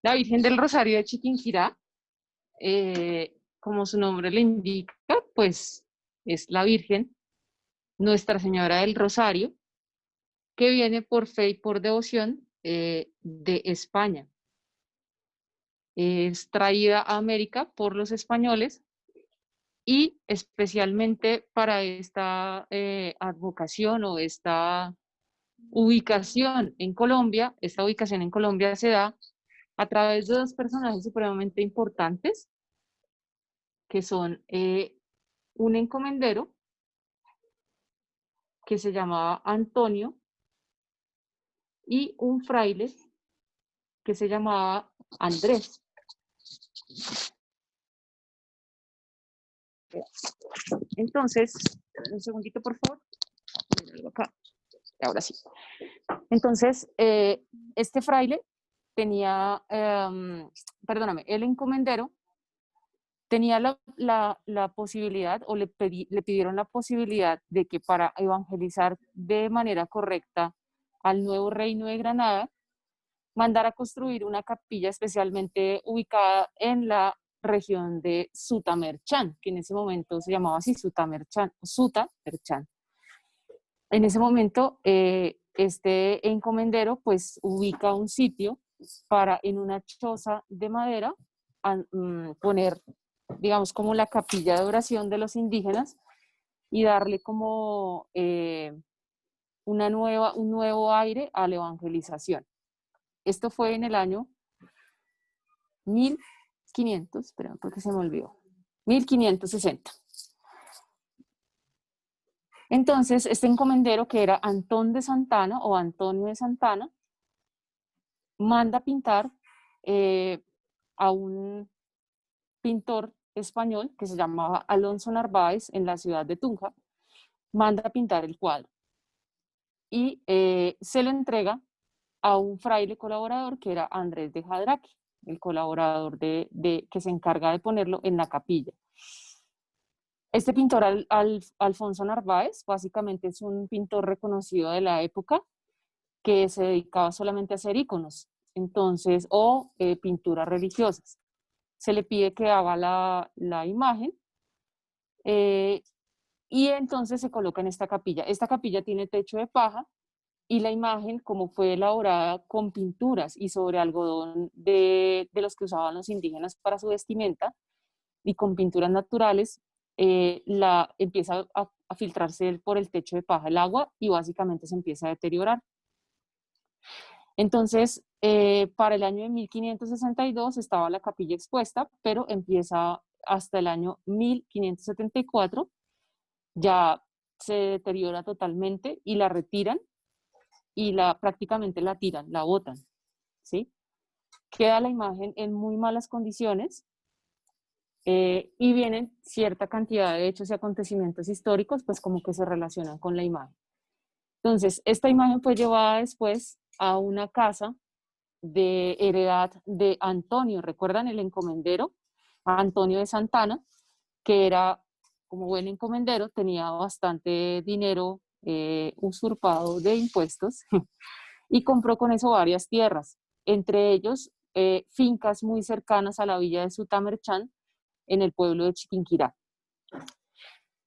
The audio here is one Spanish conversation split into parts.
La Virgen del Rosario de Chiquinquirá, como su nombre le indica, pues es la Virgen, Nuestra Señora del Rosario, que viene por fe y por devoción de España. Es traída a América por los españoles y especialmente para esta advocación o esta ubicación en Colombia, esta ubicación en Colombia se da a través de dos personajes supremamente importantes, que son un encomendero que se llamaba Antonio y un fraile que se llamaba Andrés. Entonces, un segundito por favor. Acá. Ahora sí. Entonces, este fraile tenía, perdóname, el encomendero tenía la posibilidad o le pidieron la posibilidad de que para evangelizar de manera correcta al nuevo reino de Granada, mandara a construir una capilla especialmente ubicada en la región de Sutamerchán, que en ese momento se llamaba así, Sutamerchán. En ese momento, este encomendero pues ubica un sitio para en una choza de madera poner, digamos, como la capilla de oración de los indígenas y darle como un nuevo aire a la evangelización. Esto fue en el año 1500, espera, porque se me olvidó, 1560. Entonces, este encomendero, que era Antón de Santana o Antonio de Santana, manda pintar a un pintor español que se llamaba Alonso Narváez en la ciudad de Tunja, manda a pintar el cuadro y se lo entrega a un fraile colaborador que era Andrés de Jadraque, el colaborador que se encarga de ponerlo en la capilla. Este pintor, Alfonso Narváez, básicamente es un pintor reconocido de la época que se dedicaba solamente a hacer íconos, entonces, o pinturas religiosas. Se le pide que haga la imagen y entonces se coloca en esta capilla. Esta capilla tiene techo de paja y la imagen, como fue elaborada con pinturas y sobre algodón de los que usaban los indígenas para su vestimenta y con pinturas naturales, empieza a filtrarse por el techo de paja el agua y básicamente se empieza a deteriorar. Entonces, para el año de 1562 estaba la capilla expuesta, pero empieza hasta el año 1574, ya se deteriora totalmente y la retiran y prácticamente la tiran, la botan, ¿sí? Queda la imagen en muy malas condiciones y vienen cierta cantidad de hechos y acontecimientos históricos, pues como que se relacionan con la imagen. Entonces, esta imagen fue llevada después a una casa de heredad de Antonio, ¿recuerdan el encomendero? Antonio de Santana, que era como buen encomendero, tenía bastante dinero usurpado de impuestos y compró con eso varias tierras, entre ellos fincas muy cercanas a la villa de Sutamerchán en el pueblo de Chiquinquirá.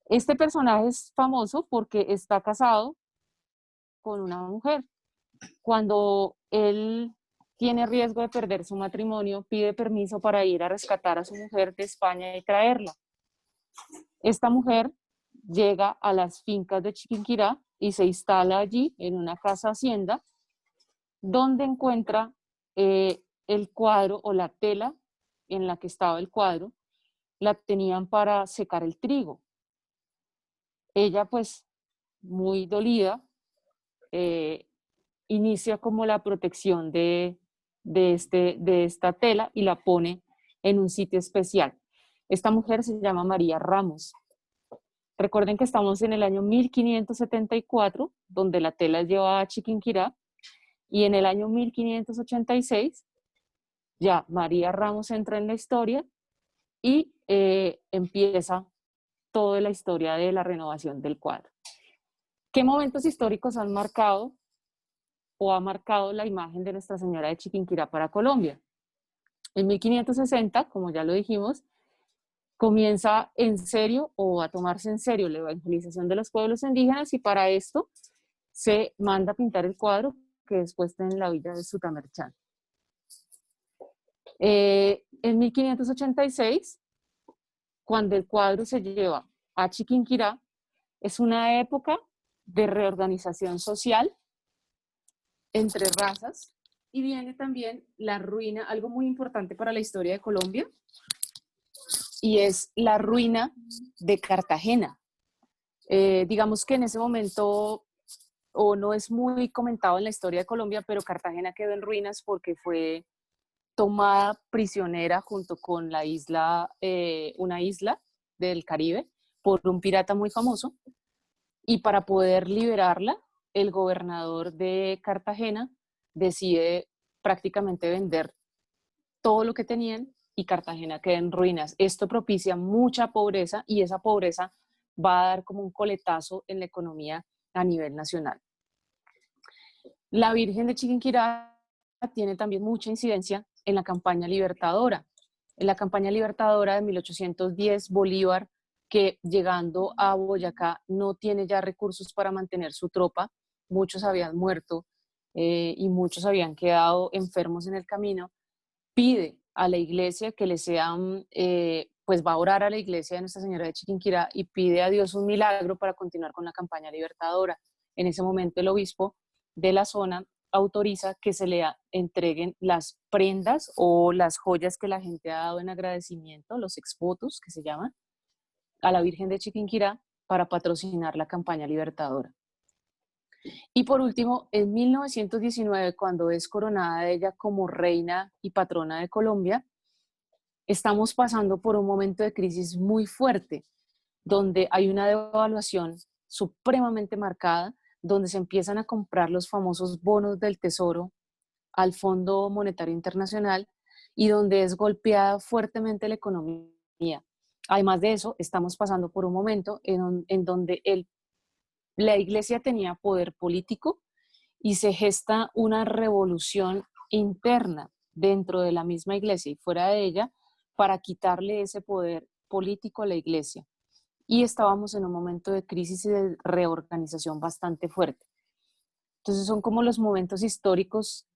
Este personaje es famoso porque está casado con una mujer. Cuando él tiene riesgo de perder su matrimonio, pide permiso para ir a rescatar a su mujer de España y traerla. Esta mujer llega a las fincas de Chiquinquirá y se instala allí en una casa hacienda donde encuentra el cuadro o la tela en la que estaba el cuadro, la tenían para secar el trigo. Ella pues muy dolida inicia como la protección de esta tela y la pone en un sitio especial. Esta mujer se llama María Ramos. Recuerden que estamos en el año 1574, donde la tela es llevada a Chiquinquirá, y en el año 1586 ya María Ramos entra en la historia y empieza toda la historia de la renovación del cuadro. ¿Qué momentos históricos han marcado o ha marcado la imagen de Nuestra Señora de Chiquinquirá para Colombia? En 1560, como ya lo dijimos, comienza en serio o a tomarse en serio la evangelización de los pueblos indígenas y para esto se manda a pintar el cuadro que después está en la villa de Sutamerchán. En 1586, cuando el cuadro se lleva a Chiquinquirá, es una época de reorganización social entre razas y viene también la ruina, algo muy importante para la historia de Colombia, y es la ruina de Cartagena. Digamos que en ese momento, o no es muy comentado en la historia de Colombia, pero Cartagena quedó en ruinas porque fue tomada prisionera junto con la isla, una isla del Caribe, por un pirata muy famoso, y para poder liberarla, el gobernador de Cartagena decide prácticamente vender todo lo que tenían y Cartagena queda en ruinas. Esto propicia mucha pobreza y esa pobreza va a dar como un coletazo en la economía a nivel nacional. La Virgen de Chiquinquirá tiene también mucha incidencia en la campaña libertadora. En la campaña libertadora de 1810, Bolívar, que llegando a Boyacá no tiene ya recursos para mantener su tropa, muchos habían muerto y muchos habían quedado enfermos en el camino, pide a la iglesia que le sean, pues va a orar a la iglesia de Nuestra Señora de Chiquinquirá y pide a Dios un milagro para continuar con la campaña libertadora. En ese momento el obispo de la zona autoriza que se le entreguen las prendas o las joyas que la gente ha dado en agradecimiento, los exvotos que se llaman, a la Virgen de Chiquinquirá para patrocinar la campaña libertadora. Y por último, en 1919, cuando es coronada ella como reina y patrona de Colombia, estamos pasando por un momento de crisis muy fuerte, donde hay una devaluación supremamente marcada, donde se empiezan a comprar los famosos bonos del Tesoro al Fondo Monetario Internacional y donde es golpeada fuertemente la economía. Además de eso, estamos pasando por un momento en donde la iglesia tenía poder político y se gesta una revolución interna dentro de la misma iglesia y fuera de ella para quitarle ese poder político a la iglesia. Y estábamos en un momento de crisis y de reorganización bastante fuerte. Entonces son como los momentos históricos,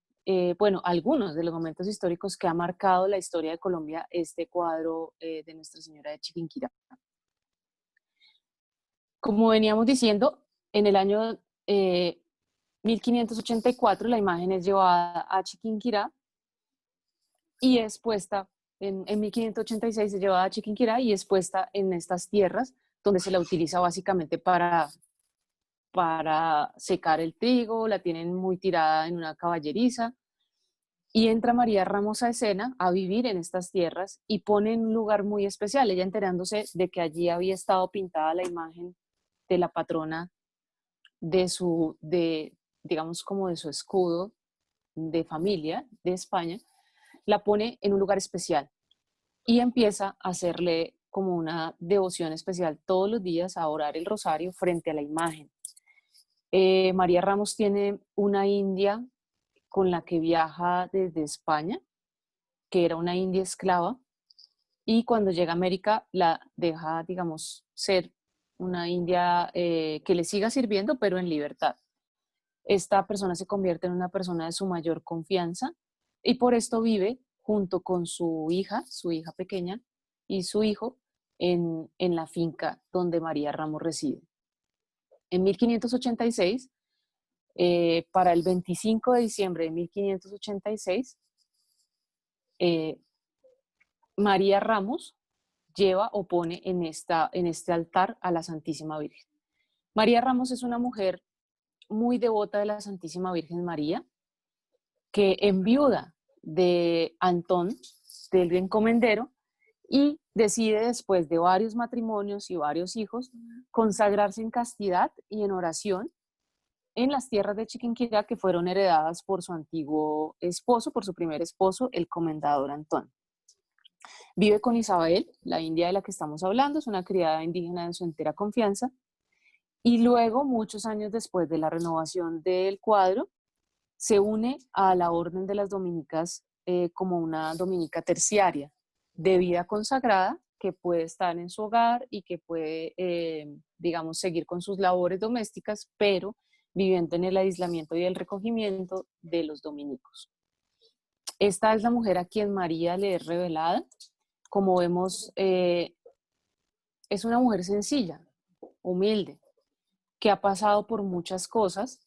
bueno, algunos de los momentos históricos que ha marcado la historia de Colombia este cuadro de Nuestra Señora de Chiquinquirá. Como veníamos diciendo, en el año 1584 la imagen es llevada a Chiquinquirá y es puesta, en 1586 se lleva a Chiquinquirá y es puesta en estas tierras donde se la utiliza básicamente para secar el trigo, la tienen muy tirada en una caballeriza y entra María Ramos a escena a vivir en estas tierras y pone en un lugar muy especial, ella enterándose de que allí había estado pintada la imagen de la patrona digamos como de su escudo de familia de España, la pone en un lugar especial y empieza a hacerle como una devoción especial todos los días a orar el rosario frente a la imagen. María Ramos tiene una india con la que viaja desde España, que era una india esclava, y cuando llega a América la deja, digamos, ser una india que le siga sirviendo, pero en libertad. Esta persona se convierte en una persona de su mayor confianza y por esto vive junto con su hija pequeña y su hijo en la finca donde María Ramos reside. En 1586, para el 25 de diciembre de 1586, eh, María Ramos lleva o pone en este altar a la Santísima Virgen. María Ramos es una mujer muy devota de la Santísima Virgen María, que enviuda de Antón, del encomendero, y decide después de varios matrimonios y varios hijos consagrarse en castidad y en oración en las tierras de Chiquinquirá que fueron heredadas por su antiguo esposo, por su primer esposo, el comendador Antón. Vive con Isabel, la india de la que estamos hablando, es una criada indígena de su entera confianza, y luego, muchos años después de la renovación del cuadro, se une a la Orden de las Dominicas como una dominica terciaria, de vida consagrada, que puede estar en su hogar y que puede, digamos, seguir con sus labores domésticas, pero viviendo en el aislamiento y el recogimiento de los dominicos. Esta es la mujer a quien María le es revelada. Como vemos, es una mujer sencilla, humilde, que ha pasado por muchas cosas,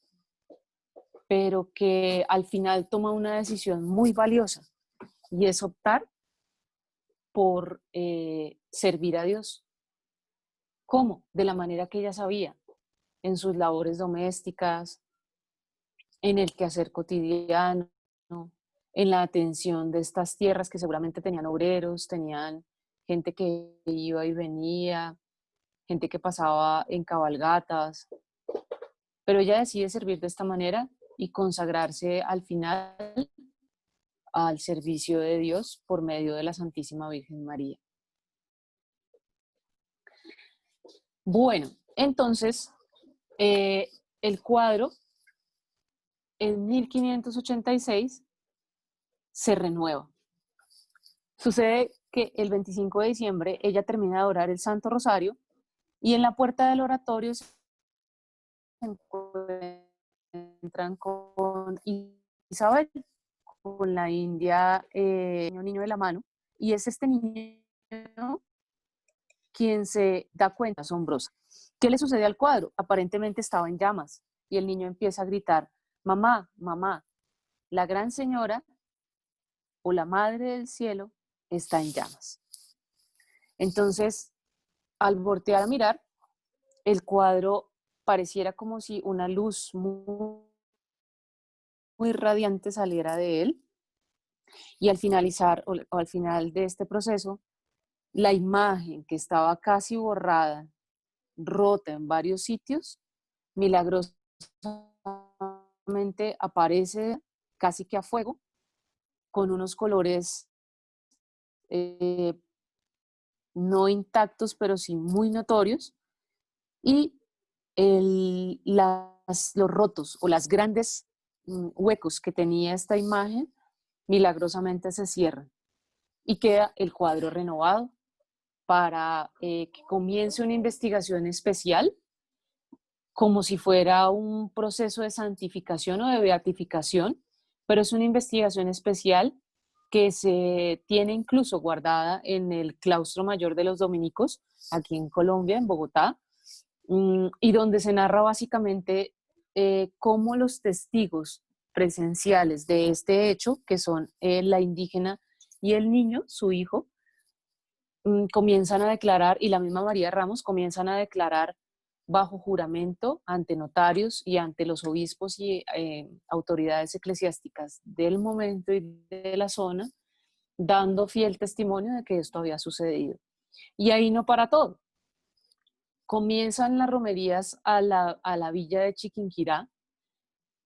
pero que al final toma una decisión muy valiosa, y es optar por servir a Dios. ¿Cómo? De la manera que ella sabía, en sus labores domésticas, en el quehacer cotidiano, en la atención de estas tierras que seguramente tenían obreros, tenían gente que iba y venía, gente que pasaba en cabalgatas, pero ella decide servir de esta manera y consagrarse al final al servicio de Dios por medio de la Santísima Virgen María. Bueno, entonces, el cuadro en 1586 se renueva. Sucede que el 25 de diciembre ella termina de orar el Santo Rosario y en la puerta del oratorio se encuentran con Isabel, con la india, niño de la mano, y es este niño quien se da cuenta asombrosa. ¿Qué le sucede al cuadro? Aparentemente estaba en llamas y el niño empieza a gritar: mamá, mamá, la gran señora o la madre del cielo está en llamas. Entonces, al voltear a mirar, el cuadro pareciera como si una luz muy, muy radiante saliera de él, y al finalizar o al final de este proceso, la imagen que estaba casi borrada, rota en varios sitios, milagrosamente aparece casi que a fuego, con unos colores eh, no intactos, pero sí muy notorios, y los rotos o las grandes huecos que tenía esta imagen, milagrosamente se cierran y queda el cuadro renovado para que comience una investigación especial, como si fuera un proceso de santificación o de beatificación, pero es una investigación especial que se tiene incluso guardada en el Claustro Mayor de los Dominicos, aquí en Colombia, en Bogotá, y donde se narra básicamente cómo los testigos presenciales de este hecho, que son la indígena y el niño, su hijo, comienzan a declarar, y la misma María Ramos comienzan a declarar bajo juramento ante notarios y ante los obispos y autoridades eclesiásticas del momento y de la zona, dando fiel testimonio de que esto había sucedido. Y ahí no para todo. Comienzan las romerías a la villa de Chiquinquirá,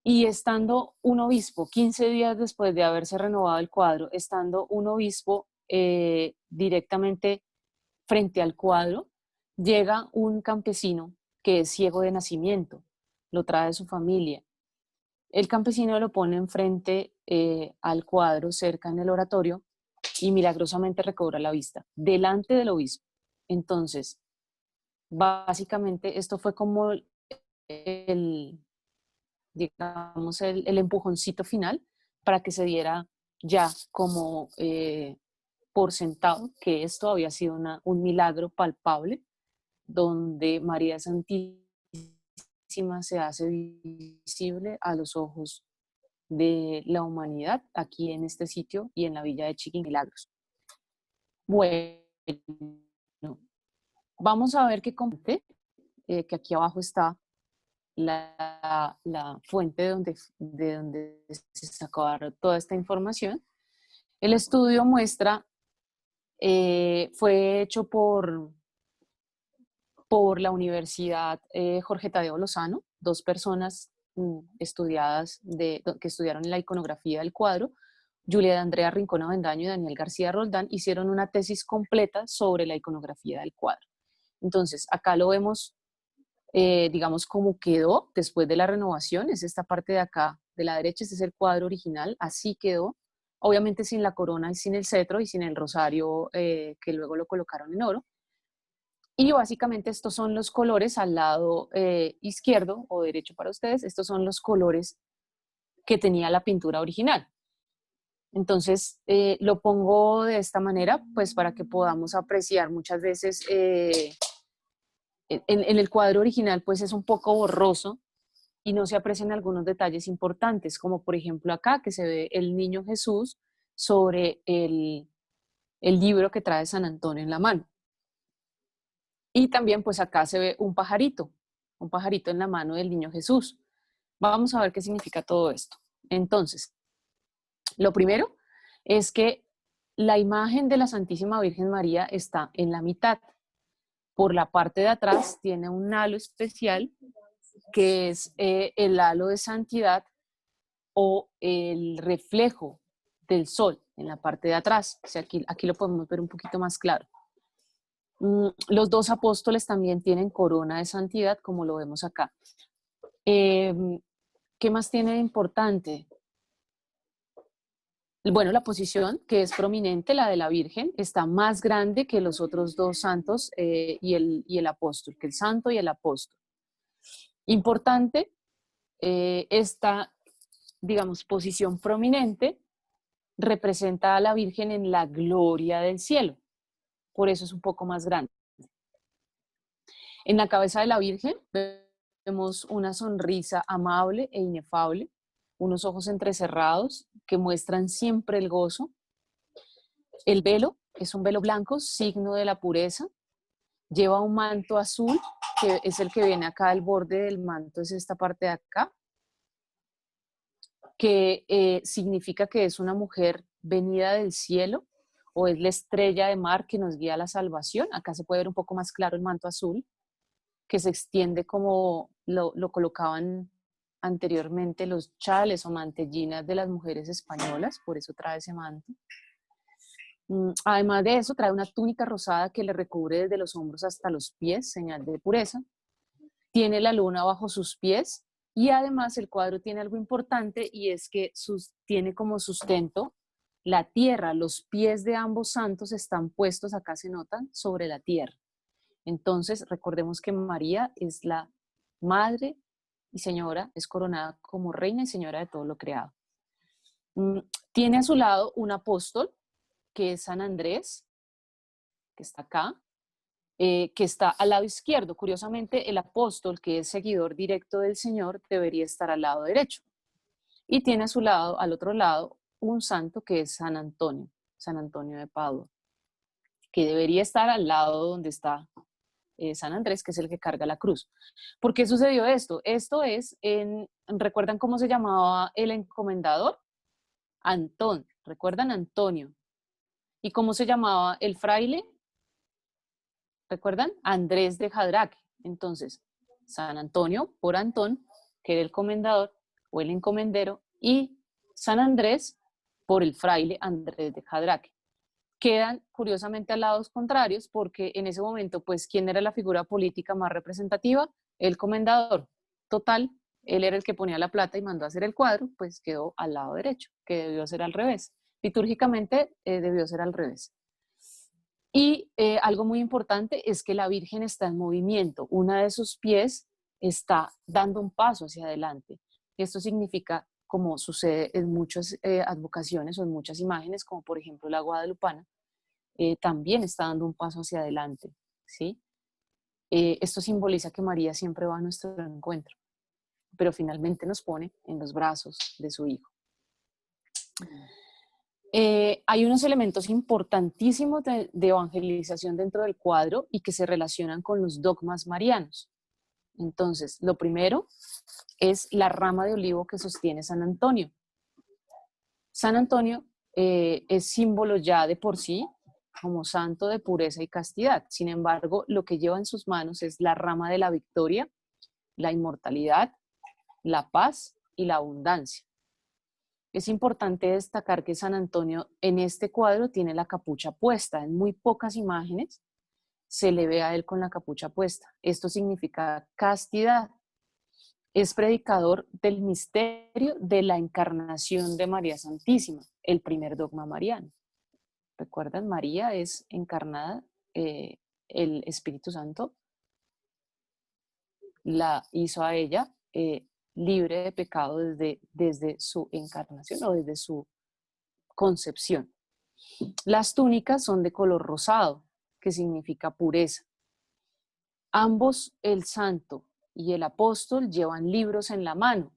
y estando un obispo, 15 días después de haberse renovado el cuadro, estando un obispo directamente frente al cuadro, llega un campesino que es ciego de nacimiento, lo trae su familia. El campesino lo pone enfrente al cuadro, cerca en el oratorio, y milagrosamente recobra la vista, delante del obispo. Entonces, básicamente esto fue como el, digamos, el empujoncito final para que se diera ya como por sentado que esto había sido un milagro palpable, donde María Santísima se hace visible a los ojos de la humanidad aquí en este sitio y en la villa de Chiquimilagros. Bueno, vamos a ver qué comenté, que aquí abajo está la fuente de donde se sacó toda esta información. El estudio muestra, fue hecho por la Universidad Jorge Tadeo Lozano, dos personas que estudiaron la iconografía del cuadro, Julia Andrea Rincón Avendaño y Daniel García Roldán, hicieron una tesis completa sobre la iconografía del cuadro. Entonces, acá lo vemos, digamos, cómo quedó después de la renovación. Es esta parte de acá, de la derecha, este es el cuadro original, así quedó obviamente sin la corona y sin el cetro y sin el rosario que luego lo colocaron en oro. Y básicamente estos son los colores al lado izquierdo o derecho para ustedes, estos son los colores que tenía la pintura original. Entonces, lo pongo de esta manera, pues para que podamos apreciar muchas veces, en el cuadro original, pues es un poco borroso y no se aprecian algunos detalles importantes, como por ejemplo acá, que se ve el niño Jesús sobre el libro que trae San Antonio en la mano. Y también, pues acá se ve un pajarito en la mano del niño Jesús. Vamos a ver qué significa todo esto. Entonces, lo primero es que la imagen de la Santísima Virgen María está en la mitad. Por la parte de atrás tiene un halo especial que es el halo de santidad o el reflejo del sol en la parte de atrás. O sea, aquí lo podemos ver un poquito más claro. Los dos apóstoles también tienen corona de santidad, como lo vemos acá. ¿Qué más tiene de importante? Bueno, la posición, que es prominente, la de la Virgen, está más grande que los otros dos santos y el apóstol, que el santo y el apóstol. Importante, esta, digamos, posición prominente representa a la Virgen en la gloria del cielo. Por eso es un poco más grande. En la cabeza de la Virgen vemos una sonrisa amable e inefable, unos ojos entrecerrados que muestran siempre el gozo. El velo es un velo blanco, signo de la pureza. Lleva un manto azul, que es el que viene acá, el borde del manto es esta parte de acá, que significa que es una mujer venida del cielo o es la estrella de mar que nos guía a la salvación. Acá se puede ver un poco más claro el manto azul, que se extiende como lo colocaban anteriormente los chales o mantellinas de las mujeres españolas, por eso trae ese manto. Además de eso, trae una túnica rosada que le recubre desde los hombros hasta los pies, señal de pureza. Tiene la luna bajo sus pies y además el cuadro tiene algo importante y es que tiene como sustento la tierra. Los pies de ambos santos están puestos, acá se notan, sobre la tierra. Entonces, recordemos que María es la madre y señora, es coronada como reina y señora de todo lo creado. Tiene a su lado un apóstol, que es San Andrés, que está acá, que está al lado izquierdo. Curiosamente, el apóstol, que es seguidor directo del Señor, debería estar al lado derecho. Y tiene a su lado, al otro lado, un santo que es San Antonio de Padua, que debería estar al lado donde está San Andrés, que es el que carga la cruz. ¿Por qué sucedió esto? Esto es, ¿recuerdan cómo se llamaba el encomendador? Antón, ¿recuerdan? Antonio. ¿Y cómo se llamaba el fraile? ¿Recuerdan? Andrés de Jadraque. Entonces, San Antonio por Antón, que era el comendador o el encomendero, y San Andrés por el fraile Andrés de Jadraque. Quedan curiosamente a lados contrarios porque en ese momento, pues, ¿quién era la figura política más representativa? El comendador. Total, él era el que ponía la plata y mandó a hacer el cuadro, pues quedó al lado derecho, que debió ser al revés. Litúrgicamente debió ser al revés. Y algo muy importante es que la Virgen está en movimiento. Una de sus pies está dando un paso hacia adelante. Esto significa, como sucede en muchas advocaciones o en muchas imágenes, como por ejemplo la guadalupana, también está dando un paso hacia adelante, ¿sí? Esto simboliza que María siempre va a nuestro encuentro, pero finalmente nos pone en los brazos de su Hijo. Hay unos elementos importantísimos de evangelización dentro del cuadro y que se relacionan con los dogmas marianos. Entonces, lo primero es la rama de olivo que sostiene San Antonio. San Antonio es símbolo ya de por sí como santo de pureza y castidad. Sin embargo, lo que lleva en sus manos es la rama de la victoria, la inmortalidad, la paz y la abundancia. Es importante destacar que San Antonio en este cuadro tiene la capucha puesta. En muy pocas imágenes se le ve a él con la capucha puesta. Esto significa castidad. es predicador del misterio de la encarnación de María Santísima, el primer dogma mariano. ¿Recuerdan? María es encarnada, el Espíritu Santo la hizo a ella libre de pecado desde su encarnación o desde su concepción. Las túnicas son de color rosado, que significa pureza. Ambos, el santo y el apóstol, llevan libros en la mano,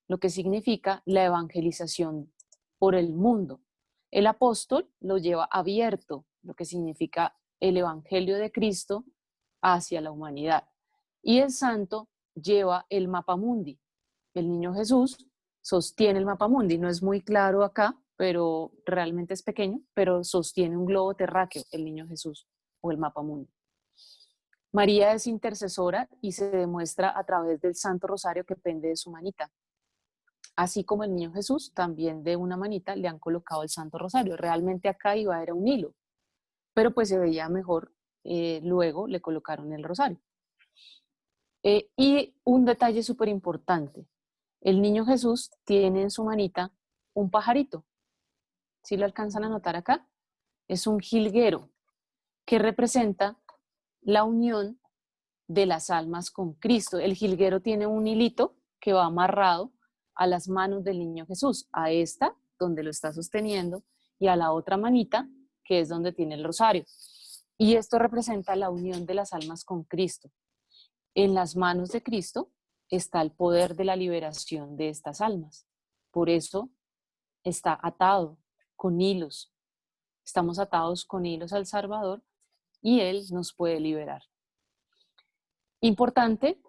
lo que significa la evangelización por el mundo. El apóstol lo lleva abierto, lo que significa el evangelio de Cristo hacia la humanidad. Y el santo lleva el mapamundi. El niño Jesús sostiene el mapamundi. No es muy claro acá, pero realmente es pequeño, pero sostiene un globo terráqueo, el niño Jesús, o el mapamundi. María es intercesora y se demuestra a través del Santo Rosario que pende de su manita. Así como el niño Jesús, también de una manita le han colocado el Santo Rosario. Realmente acá iba, era un hilo, pero pues se veía mejor, luego le colocaron el rosario. Y un detalle súper importante, el niño Jesús tiene en su manita un pajarito. ¿Sí lo alcanzan a notar acá? Es un jilguero que representa la unión de las almas con Cristo. El jilguero tiene un hilito que va amarrado a las manos del niño Jesús, a esta, donde lo está sosteniendo, y a la otra manita, que es donde tiene el rosario. Y esto representa la unión de las almas con Cristo. En las manos de Cristo está el poder de la liberación de estas almas. Por eso está atado con hilos. Estamos atados con hilos al Salvador y Él nos puede liberar. Importante,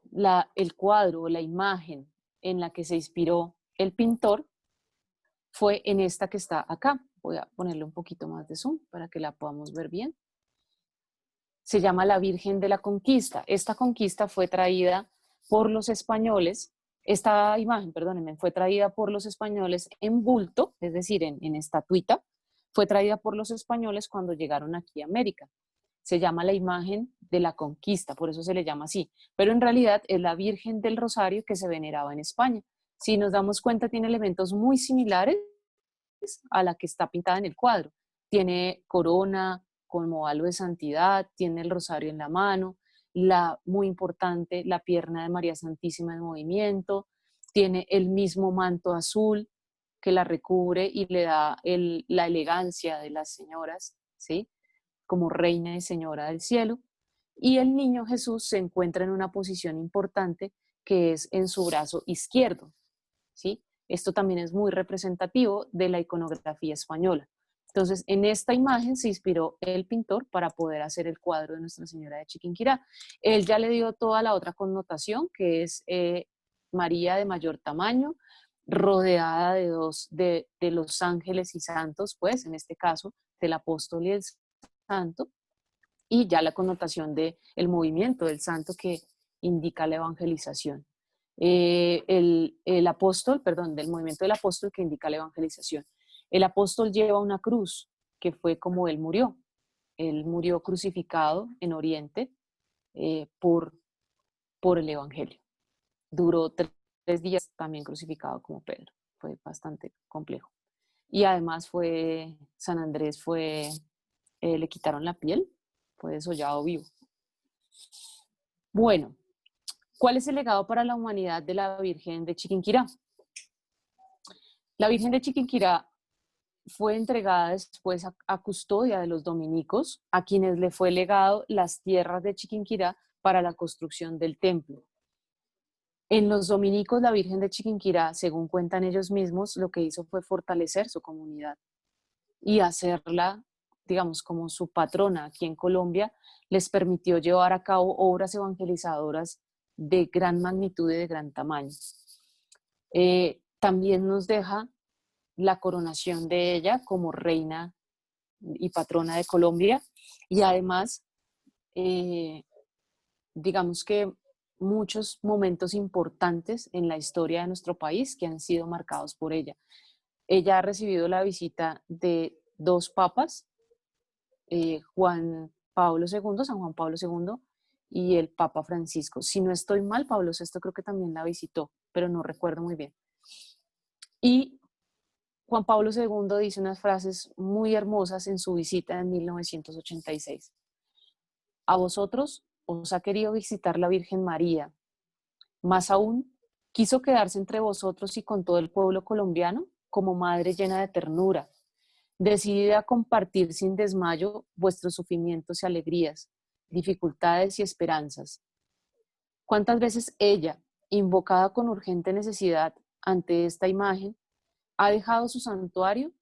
el cuadro o la imagen en la que se inspiró el pintor fue en esta que está acá. Voy a ponerle un poquito más de zoom para que la podamos ver bien. Se llama la Virgen de la Conquista. Esta conquista fue traída por los españoles, esta imagen, perdónenme, fue traída por los españoles en bulto, es decir, en estatuita, fue traída por los españoles cuando llegaron aquí a América. Se llama la imagen de la conquista, por eso se le llama así, pero en realidad es la Virgen del Rosario que se veneraba en España. Si nos damos cuenta, tiene elementos muy similares a la que está pintada en el cuadro. Tiene corona como halo de santidad, tiene el rosario en la mano, muy importante, la pierna de María Santísima en movimiento, tiene el mismo manto azul que la recubre y le da la elegancia de las señoras, ¿sí? Como reina y señora del cielo. Y el niño Jesús se encuentra en una posición importante que es en su brazo izquierdo, ¿sí? Esto también es muy representativo de la iconografía española. Entonces, en esta imagen se inspiró el pintor para poder hacer el cuadro de Nuestra Señora de Chiquinquirá. Él ya le dio toda la otra connotación, que es María de mayor tamaño, rodeada de los ángeles y santos, pues, en este caso, del apóstol y el santo, y ya la connotación del movimiento del santo que indica la evangelización. El apóstol, perdón, del movimiento del apóstol que indica la evangelización. El apóstol lleva una cruz, que fue como él murió. Él murió crucificado en Oriente por el evangelio. Duró 3 días también crucificado como Pedro. Fue bastante complejo. Y además San Andrés le quitaron la piel, fue desollado vivo. Bueno, ¿cuál es el legado para la humanidad de la Virgen de Chiquinquirá? La Virgen de Chiquinquirá fue entregada después a custodia de los dominicos, a quienes le fue legado las tierras de Chiquinquirá para la construcción del templo. En los dominicos, la Virgen de Chiquinquirá, según cuentan ellos mismos, lo que hizo fue fortalecer su comunidad y hacerla, digamos, como su patrona aquí en Colombia, les permitió llevar a cabo obras evangelizadoras de gran magnitud y de gran tamaño. También nos deja la coronación de ella como reina y patrona de Colombia y además, digamos que muchos momentos importantes en la historia de nuestro país que han sido marcados por ella. Ella ha recibido la visita de 2 papas, San Juan Pablo II y el Papa Francisco. Si no estoy mal, Pablo VI creo que también la visitó, pero no recuerdo muy bien. Y Juan Pablo II dice unas frases muy hermosas en su visita en 1986. A vosotros os ha querido visitar la Virgen María. Más aún, quiso quedarse entre vosotros y con todo el pueblo colombiano como madre llena de ternura, decidida a compartir sin desmayo vuestros sufrimientos y alegrías, dificultades y esperanzas. ¿Cuántas veces ella, invocada con urgente necesidad ante esta imagen, ha dejado su santuario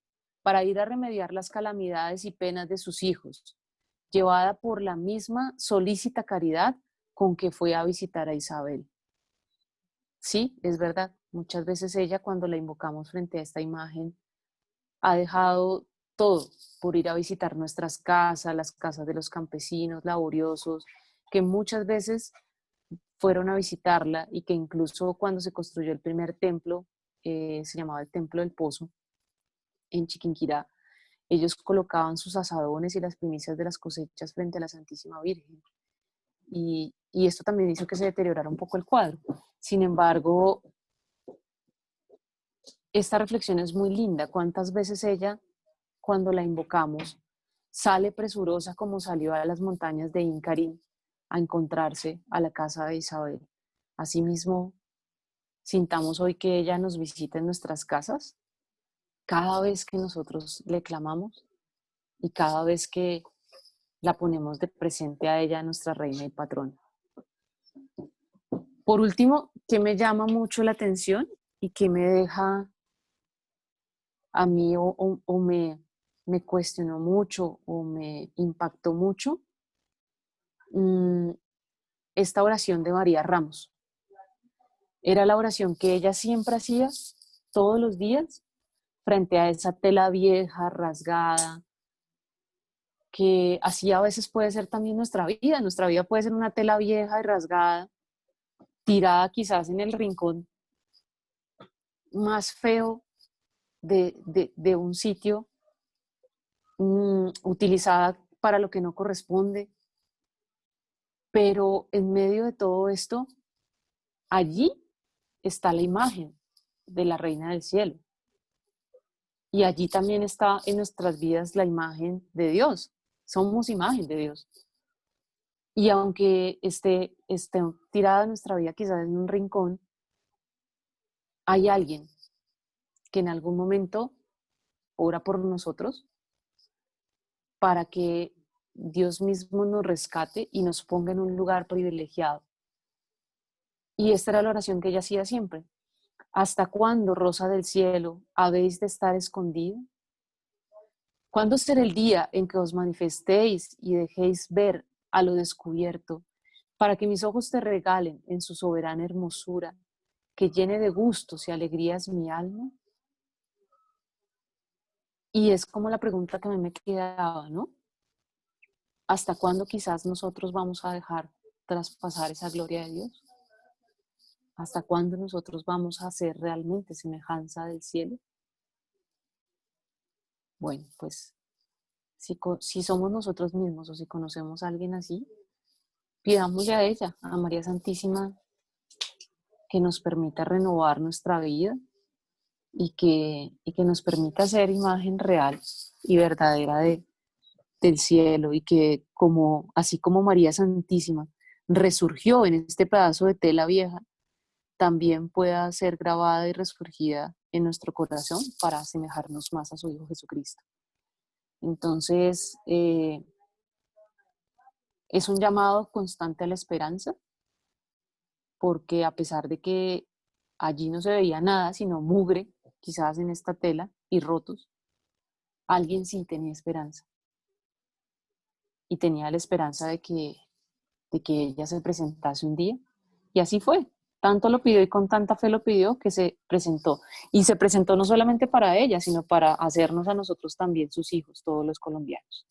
para ir a remediar las calamidades y penas de sus hijos, llevada por la misma solícita caridad con que fue a visitar a Isabel? Sí, es verdad. Muchas veces ella, cuando la invocamos frente a esta imagen, ha dejado todo por ir a visitar nuestras casas, las casas de los campesinos laboriosos, que muchas veces fueron a visitarla y que incluso cuando se construyó el primer templo, se llamaba el Templo del Pozo, en Chiquinquirá, ellos colocaban sus asadones y las primicias de las cosechas frente a la Santísima Virgen. Y esto también hizo que se deteriorara un poco el cuadro. Sin embargo, esta reflexión es muy linda. ¿Cuántas veces ella, cuando la invocamos, sale presurosa como salió a las montañas de Incarín a encontrarse a la casa de Isabel? Asimismo, sintamos hoy que ella nos visita en nuestras casas cada vez que nosotros le clamamos y cada vez que la ponemos de presente a ella, nuestra reina y patrona. Por último, que me llama mucho la atención y que me deja a mí o me cuestionó mucho o me impactó mucho, esta oración de María Ramos. Era la oración que ella siempre hacía todos los días frente a esa tela vieja, rasgada, que así a veces puede ser también nuestra vida. Nuestra vida puede ser una tela vieja y rasgada, tirada quizás en el rincón más feo de un sitio, utilizada para lo que no corresponde. Pero en medio de todo esto, allí está la imagen de la Reina del Cielo. Y allí también está en nuestras vidas la imagen de Dios. Somos imagen de Dios. Y aunque esté tirada nuestra vida quizás en un rincón, hay alguien que en algún momento ora por nosotros para que Dios mismo nos rescate y nos ponga en un lugar privilegiado. Y esta era la oración que ella hacía siempre. ¿Hasta cuándo, rosa del cielo, habéis de estar escondida? ¿Cuándo será el día en que os manifestéis y dejéis ver a lo descubierto, para que mis ojos te regalen en su soberana hermosura, que llene de gustos y alegrías mi alma? Y es como la pregunta que a mí me quedaba, ¿no? ¿Hasta cuándo quizás nosotros vamos a dejar traspasar esa gloria de Dios? ¿Hasta cuándo nosotros vamos a ser realmente semejanza del cielo? Bueno, pues si somos nosotros mismos o si conocemos a alguien así, pidámosle a ella, a María Santísima, que nos permita renovar nuestra vida y que nos permita ser imagen real y verdadera del cielo, y que así como María Santísima resurgió en este pedazo de tela vieja, también pueda ser grabada y resurgida en nuestro corazón para asemejarnos más a su Hijo Jesucristo. Entonces, es un llamado constante a la esperanza, porque a pesar de que allí no se veía nada, sino mugre, quizás en esta tela, y rotos, alguien sí tenía esperanza. Y tenía la esperanza de que ella se presentase un día. Y así fue. Tanto lo pidió y con tanta fe lo pidió que se presentó. Y se presentó no solamente para ella, sino para hacernos a nosotros también sus hijos, todos los colombianos.